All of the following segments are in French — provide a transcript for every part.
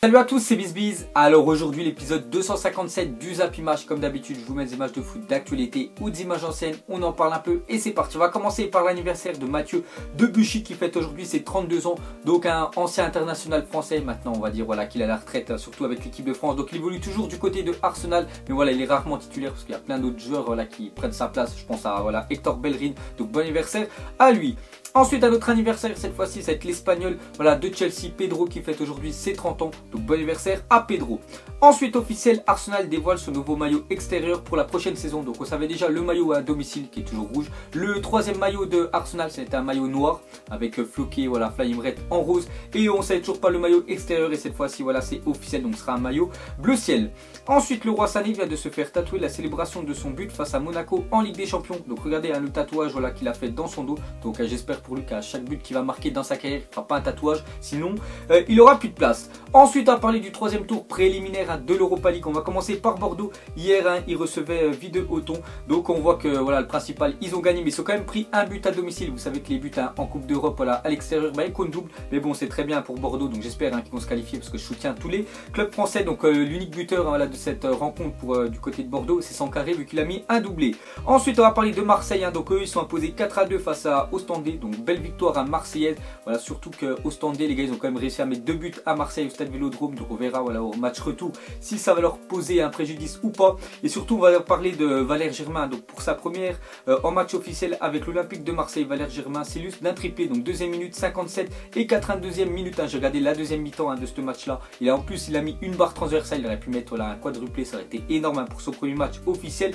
Salut à tous, c'est BizBiz. Alors aujourd'hui l'épisode 257 du Zap Image. Comme d'habitude je vous mets des images de foot d'actualité ou d'images anciennes. On en parle un peu et c'est parti. On va commencer par l'anniversaire de Mathieu Debuchy qui fête aujourd'hui ses 32 ans. Donc un ancien international français. Maintenant on va dire voilà qu'il a la retraite surtout avec l'équipe de France. Donc il évolue toujours du côté de Arsenal. Mais voilà il est rarement titulaire parce qu'il y a plein d'autres joueurs voilà, qui prennent sa place. Je pense à voilà, Hector Bellerin. Donc bon anniversaire à lui. Ensuite, un autre anniversaire, cette fois-ci, ça va être l'Espagnol voilà, de Chelsea, Pedro, qui fête aujourd'hui ses 30 ans. Donc, bon anniversaire à Pedro. Ensuite, officiel, Arsenal dévoile son nouveau maillot extérieur pour la prochaine saison. Donc, on savait déjà le maillot à domicile qui est toujours rouge. Le troisième maillot de Arsenal, c'était un maillot noir avec floqué, voilà, Flying Red en rose. Et on ne savait toujours pas le maillot extérieur. Et cette fois-ci, voilà, c'est officiel. Donc, ce sera un maillot bleu ciel. Ensuite, le roi Sané vient de se faire tatouer la célébration de son but face à Monaco en Ligue des Champions. Donc, regardez hein, le tatouage voilà, qu'il a fait dans son dos. Donc, j'espère pour lui qu'à chaque but qu'il va marquer dans sa carrière, il ne fera pas un tatouage, sinon il n'aura plus de place. Ensuite, on va parler du troisième tour préliminaire de l'Europa League. On va commencer par Bordeaux. Hier, hein, ils recevaient Vide Auton. Donc, on voit que voilà, le principal, ils ont gagné, mais ils ont quand même pris un but à domicile. Vous savez que les buts hein, en Coupe d'Europe voilà, à l'extérieur, bah, ils comptent double. Mais bon, c'est très bien pour Bordeaux. Donc, j'espère hein, qu'ils vont se qualifier parce que je soutiens tous les clubs français. Donc, l'unique buteur hein, voilà, de cette rencontre pour, du côté de Bordeaux, c'est Sankaré vu qu'il a mis un doublé. Ensuite, on va parler de Marseille. Hein, donc, eux, ils sont imposés 4-2 face à Ostendé. Donc, belle victoire à Marseillaise. Voilà, surtout que Ostendé, les gars, ils ont quand même réussi à mettre 2 buts à Marseille au stade Vélodrome. Donc on verra voilà, au match retour si ça va leur poser un préjudice ou pas. Et surtout, on va parler de Valère Germain. Donc pour sa première en match officiel avec l'Olympique de Marseille, Valère Germain s'illustre d'un triplé. Donc deuxième minute 57 et 82e minute. Hein, j'ai regardé la deuxième mi-temps hein, de ce match-là. Et en plus, il a mis une barre transversale. Il aurait pu mettre voilà, un quadruplé. Ça aurait été énorme hein, pour son premier match officiel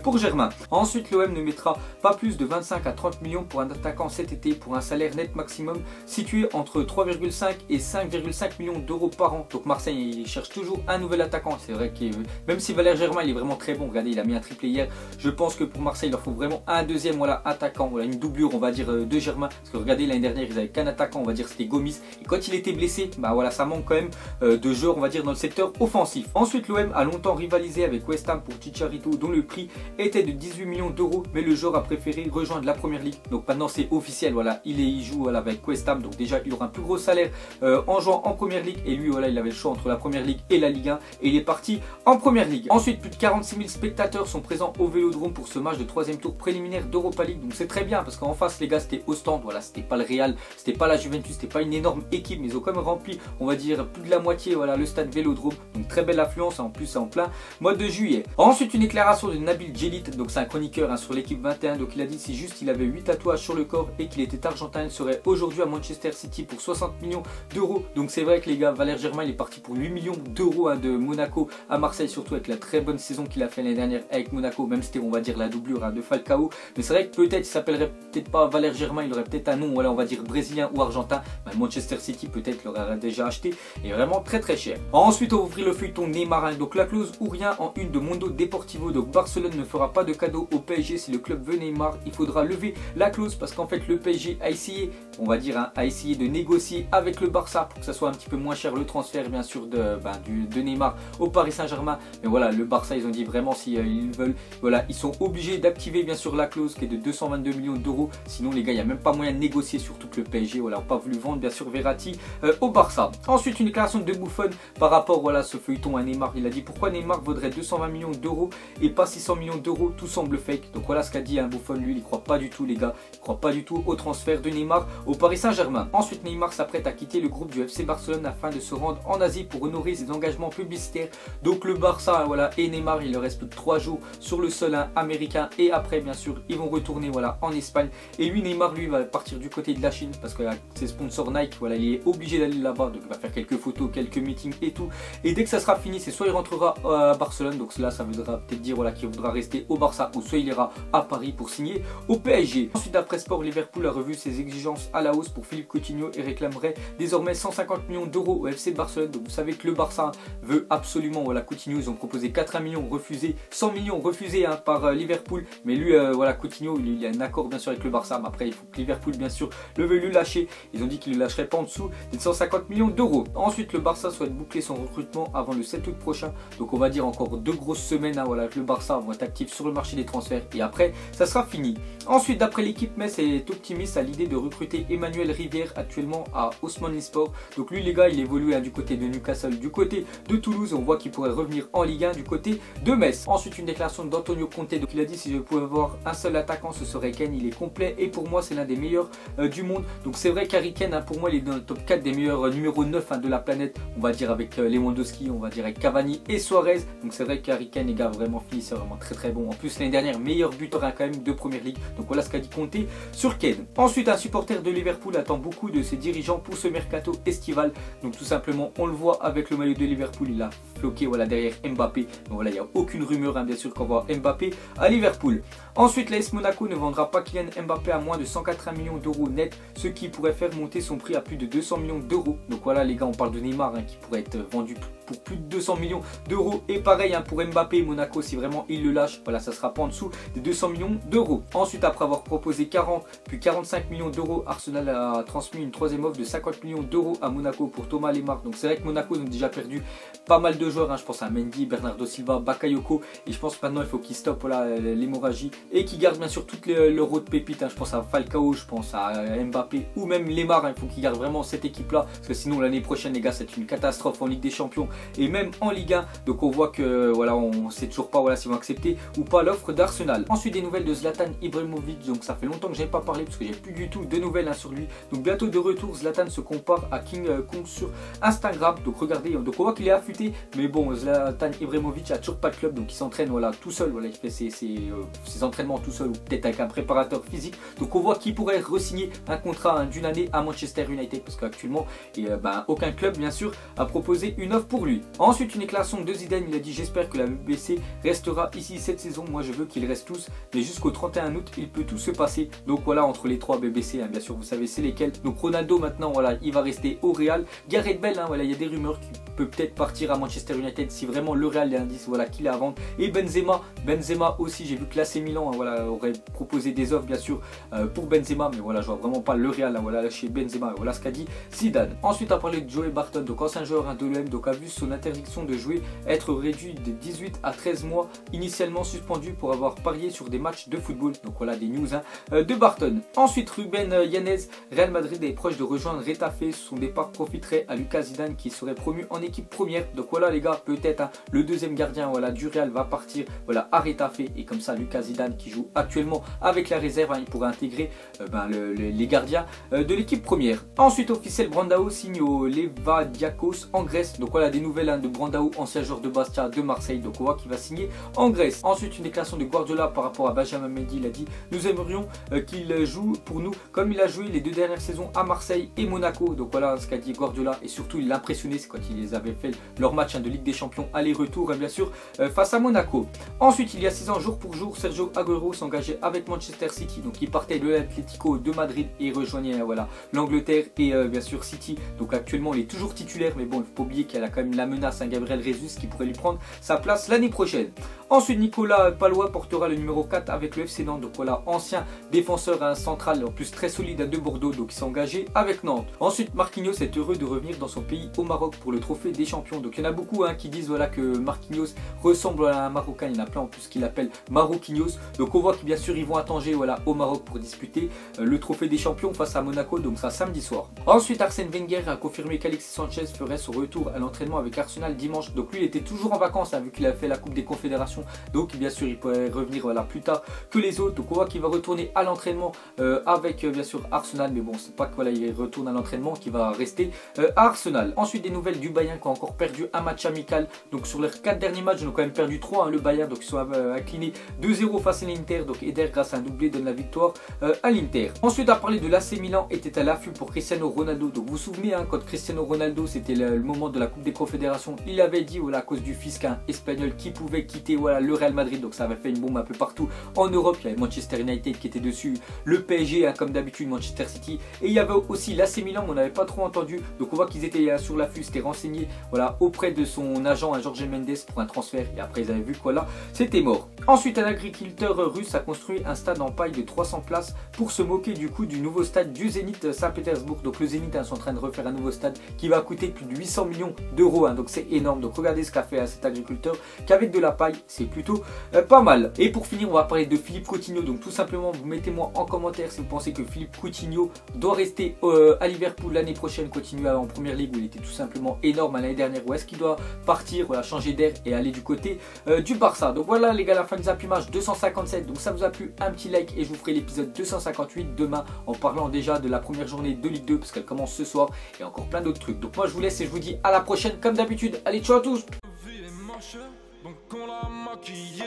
pour Germain. Ensuite, l'OM ne mettra pas plus de 25 à 30 millions pour un attaquant cet été pour un salaire net maximum situé entre 3,5 et 5,5 millions d'euros par an. Donc Marseille il cherche toujours un nouvel attaquant. C'est vrai que même si Valère Germain il est vraiment très bon, regardez il a mis un triplé hier. Je pense que pour Marseille il leur faut vraiment un deuxième voilà, attaquant, voilà, une doublure on va dire de Germain. Parce que regardez l'année dernière ils n'avaient qu'un attaquant, on va dire c'était Gomis. Et quand il était blessé, bah voilà ça manque quand même de joueurs on va dire dans le secteur offensif. Ensuite l'OM a longtemps rivalisé avec West Ham pour Chicharito dont le prix était de 18 millions d'euros. Mais le joueur a préféré rejoindre la première ligue. Donc maintenant c'est officiel, voilà, il joue voilà, avec West Ham. Donc déjà il aura un plus gros salaire en jouant en première ligue. Et lui voilà il avait le choix entre la première ligue et la Ligue 1. Et il est parti en première ligue. Ensuite plus de 46 000 spectateurs sont présents au Vélodrome pour ce match de troisième tour préliminaire d'Europa League. Donc c'est très bien parce qu'en face les gars c'était Ostende. Voilà c'était pas le Real, c'était pas la Juventus, c'était pas une énorme équipe. Mais ils ont quand même rempli on va dire plus de la moitié voilà, le stade Vélodrome. Donc très belle affluence en plus c'est en plein mois de juillet. Ensuite une déclaration de Nabil Djellit. Donc c'est un chroniqueur hein, sur l'équipe 21. Donc il a dit si juste il avait 8 tatouages sur le corps et qu'il était argentin il serait aujourd'hui à Manchester City pour 60 millions d'euros. Donc c'est vrai que les gars, Valère Germain il est parti pour 8 millions d'euros hein, de Monaco à Marseille, surtout avec la très bonne saison qu'il a fait l'année dernière avec Monaco, même si c'était on va dire la doublure hein, de Falcao. Mais c'est vrai que peut-être il s'appellerait peut-être pas Valère Germain, il aurait peut-être un nom voilà, on va dire brésilien ou argentin. Bah, Manchester City peut-être l'aurait déjà acheté et vraiment très très cher. Ensuite on va ouvrir le feuilleton Neymar hein, donc la clause ou rien en une de Mundo Deportivo. Donc Barcelone ne fera pas de cadeau au PSG si le club veut Neymar, il faudra lever la clause parce qu'en fait le PSG a essayé on va dire hein, a essayé de négocier avec le Barça pour que ça soit un petit peu moins cher le transfert bien sûr de Neymar au Paris Saint-Germain. Mais voilà le Barça ils ont dit vraiment si ils veulent voilà ils sont obligés d'activer bien sûr la clause qui est de 222 millions d'euros. Sinon les gars il n'y a même pas moyen de négocier, surtout que le PSG voilà n'a pas voulu vendre bien sûr Verratti au Barça. Ensuite une déclaration de Buffon par rapport voilà ce feuilleton à Neymar. Il a dit pourquoi Neymar vaudrait 220 millions d'euros et pas 600 millions d'euros, tout semble fake. Donc voilà ce qu'a dit Buffon, lui il croit pas du tout les gars, il croit pas du tout au transfert de Neymar au Paris Saint-Germain. Ensuite Neymar s'apprête à quitter le groupe du FC Barcelone afin de se rendre en Asie pour honorer ses engagements publicitaires. Donc le Barça voilà et Neymar il leur reste plus de 3 jours sur le sol hein, américain et après bien sûr ils vont retourner voilà en Espagne. Et lui Neymar lui va partir du côté de la Chine parce que ses sponsors Nike voilà il est obligé d'aller là-bas, donc il va faire quelques photos, quelques meetings et tout. Et dès que ça sera fini c'est soit il rentrera à Barcelone, donc cela ça voudra peut-être dire voilà qu'il voudra rester au Barça, ou soit il ira à Paris pour signer au PSG. Ensuite d'après Sport, Liverpool a revu ses exigences à la hausse pour Philippe Coutinho et réclamerait désormais 150 millions d'euros au FC Barcelone. Donc vous savez que le Barça veut absolument voilà Coutinho, ils ont proposé 80 millions refusés, 100 millions refusés hein, par Liverpool. Mais lui voilà Coutinho il a un accord bien sûr avec le Barça, mais après il faut que Liverpool bien sûr le veuille lui lâcher. Ils ont dit qu'il ne lâcherait pas en dessous des 150 millions d'euros. Ensuite le Barça souhaite boucler son recrutement avant le 7 août prochain. Donc on va dire encore 2 grosses semaines hein, voilà, que le Barça va être actif sur le marché des transferts et après ça sera fini. Ensuite d'après l'équipe, Metz est optimiste à l'idée de recruter Emmanuel Rivière actuellement à Osmanlispor. Donc lui les gars, il évolue du côté de Newcastle, du côté de Toulouse. On voit qu'il pourrait revenir en Ligue 1 du côté de Metz. Ensuite une déclaration d'Antonio Conte. Donc il a dit si je pouvais avoir un seul attaquant ce serait Kane. Il est complet et pour moi c'est l'un des meilleurs du monde. Donc c'est vrai qu'Harry Kane pour moi il est dans le top 4 des meilleurs numéro 9 de la planète. On va dire avec Lewandowski, on va dire avec Cavani et Suarez. Donc c'est vrai qu'Harry Kane les gars vraiment finisseur, vraiment très bon. En plus l'année dernière meilleur buteur quand même de Première Ligue. Donc voilà ce qu'a dit Conte sur Kane. Ensuite un supporter de Liverpool attend beaucoup de ses dirigeants pour ce mercato estival. Donc tout simplement on le voit avec le maillot de Liverpool, il a floqué voilà, derrière Mbappé. Donc voilà, il n'y a aucune rumeur bien sûr qu'on voit Mbappé à Liverpool. Ensuite l'AS Monaco ne vendra pas Kylian Mbappé à moins de 180 millions d'euros net, ce qui pourrait faire monter son prix à plus de 200 millions d'euros. Donc voilà les gars, on parle de Neymar qui pourrait être vendu pour plus de 200 millions d'euros. Et pareil pour Mbappé, Monaco, si vraiment il le lâche, voilà, ça sera pas en dessous des 200 millions d'euros. Ensuite, après avoir proposé 40 puis 45 millions d'euros, Arsenal a transmis une troisième offre de 50 millions d'euros à Monaco pour Thomas Lemar. Donc c'est vrai que Monaco a déjà perdu pas mal de joueurs, je pense à Mendy, Bernardo Silva, Bakayoko, et je pense maintenant il faut qu'il stoppe voilà, l'hémorragie et qu'il garde bien sûr toutes leurs autres pépites. Je pense à Falcao, je pense à Mbappé ou même Lemar. Il faut qu'il garde vraiment cette équipe là parce que sinon l'année prochaine les gars c'est une catastrophe en Ligue des Champions et même en Ligue 1. Donc on voit que voilà, on sait toujours pas voilà, s'ils vont accepter ou pas l'offre d'Arsenal. Ensuite des nouvelles de Zlatan Ibrahimovic. Donc ça fait longtemps que je n'ai pas parlé parce que j'ai plus du tout de nouvelles sur lui. Donc bientôt de retour, Zlatan se compare à King Kong sur Instagram. Donc regardez, donc on voit qu'il est affûté, mais bon Zlatan Ibrahimovic a toujours pas de club, donc il s'entraîne voilà, tout seul, voilà, il fait ses entraînements tout seul ou peut-être avec un préparateur physique. Donc on voit qu'il pourrait re-signer un contrat d'une année à Manchester United parce qu'actuellement aucun club bien sûr a proposé une offre pour lui. Ensuite une déclaration de Zidane, il a dit j'espère que la BBC restera ici cette saison, moi je veux qu'ils restent tous, mais jusqu'au 31 août il peut tout se passer. Donc voilà, entre les trois BBC bien sûr vous savez c'est lesquels. Donc Ronaldo maintenant voilà, il va rester au Real. Gareth Bale voilà, il y a des rumeurs qu'il peut peut-être partir à Manchester United si vraiment le Real l'indice voilà, qu'il est à vendre. Et Benzema aussi, j'ai vu que l'AC Milan voilà, aurait proposé des offres bien sûr pour Benzema, mais voilà je vois vraiment pas le Real voilà, chez Benzema. Voilà ce qu'a dit Zidane. Ensuite à parler de Joey Barton, donc ancien joueur de l'OM, donc a vu son interdiction de jouer être réduit de 18 à 13 mois, initialement suspendu pour avoir parié sur des matchs de football. Donc voilà des news de Barton. Ensuite Ruben Yanez, Real Madrid est proche de rejoindre Retafe. Son départ profiterait à Lucas Zidane qui serait promu en équipe première. Donc voilà les gars, peut-être le deuxième gardien voilà, du Real va partir voilà, à Retafe et comme ça Lucas Zidane qui joue actuellement avec la réserve, il pourrait intégrer les gardiens de l'équipe première. Ensuite officiel, Brandao signe au Levadiakos en Grèce. Donc voilà des nouvelles de Brandao, ancien joueur de Bastia de Marseille. Donc on voit qu'il va signer en Grèce. Ensuite une déclaration de Guardiola par rapport à Benjamin Mendy. Il a dit nous aimerions qu'il joue pour nous comme il a joué les deux dernières saisons à Marseille et Monaco. Donc voilà ce qu'a dit Guardiola et surtout il l'a impressionné, c'est quand ils les avaient fait leur match de Ligue des Champions aller-retour bien sûr face à Monaco. Ensuite il y a 6 ans jour pour jour, Sergio Aguero s'engageait avec Manchester City. Donc il partait de l'Atlético de Madrid et rejoignait voilà, l'Angleterre et bien sûr City. Donc actuellement il est toujours titulaire, mais bon il ne faut pas oublier qu'il y a quand même la menace Gabriel Jesus qui pourrait lui prendre sa place l'année prochaine. Ensuite Nicolas Palois portera le numéro 4 avec le FC Nantes. Donc voilà, ancien défenseur central en plus très solide de Bordeaux, donc il s'est engagé avec Nantes. Ensuite Marquinhos est heureux de revenir dans son pays au Maroc pour le trophée des champions. Donc il y en a beaucoup qui disent voilà, que Marquinhos ressemble à un Marocain. Il y en a plein en plus qui l'appellent Maroquinhos. Donc on voit que bien sûr ils vont à Tanger voilà, au Maroc pour disputer le trophée des champions face à Monaco. Donc ça samedi soir. Ensuite Arsène Wenger a confirmé qu'Alexis Sanchez ferait son retour à l'entraînement avec Arsenal dimanche. Donc lui il était toujours en vacances vu qu'il a fait la Coupe des Confédérations. Donc bien sûr il pourrait revenir voilà, plus tard que les autres. Donc on voit qu'il va retourner à l'entraînement avec bien sûr Arsenal. Mais bon c'est pas que voilà, il retourne à l'entraînement, qu'il va rester à Arsenal. Ensuite des nouvelles du Bayern qui a encore perdu un match amical. Donc sur leurs 4 derniers matchs ils ont quand même perdu 3 le Bayern. Donc ils sont inclinés 2-0 face à l'Inter. Donc Eder grâce à un doublé donne la victoire à l'Inter. Ensuite à parler de l'AC Milan était à l'affût pour Cristiano Ronaldo. Donc vous vous souvenez quand Cristiano Ronaldo c'était le moment de la Coupe des Confédérations, il avait dit voilà, à cause du fisc espagnol qui pouvait quitter voilà, le Real Madrid. Donc ça avait fait une bombe un peu partout en Europe. Il y avait Manchester United qui était dessus, le PSG comme d'habitude, Manchester City, et il y avait aussi l'AC Milan mais on n'avait pas trop entendu. Donc on voit qu'ils étaient sur l'affût, c'était renseigné voilà, auprès de son agent Jorge Mendes pour un transfert et après ils avaient vu que voilà, c'était mort. Ensuite un agriculteur russe a construit un stade en paille de 300 places pour se moquer du coup du nouveau stade du Zénith Saint-Pétersbourg. Donc le Zénith sont en train de refaire un nouveau stade qui va coûter plus de 800 millions d'euros donc c'est énorme. Donc regardez ce qu'a fait cet agriculteur qu'avec de la paille c'est plutôt pas mal. Et pour finir on va parler de Philippe Coutinho. Donc tout simplement vous mettez-moi en commentaire si vous pensez que Philippe Coutinho Coutinho doit rester à Liverpool l'année prochaine, continuer en première ligue où il était tout simplement énorme l'année dernière, ou est-ce qu'il doit partir, voilà, changer d'air et aller du côté du Barça. Donc voilà les gars, la fin du Zap Image 257. Donc ça vous a plu, un petit like et je vous ferai l'épisode 258 demain en parlant déjà de la première journée de Ligue 2 parce qu'elle commence ce soir et encore plein d'autres trucs. Donc moi je vous laisse et je vous dis à la prochaine comme d'habitude. Allez, ciao à tous. Donc on l'a maquillé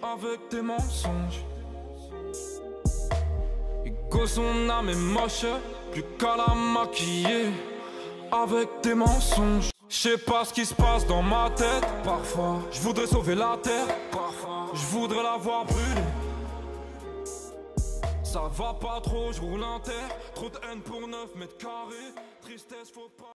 avec tes mensonges. Ego son âme est moche, plus qu'à la maquiller avec tes mensonges. Je sais pas ce qui se passe dans ma tête. Parfois, je voudrais sauver la terre. Parfois, je voudrais la voir brûler. Ça va pas trop, je roule en terre. Trop de haine pour 9 mètres carrés. Tristesse, faut pas.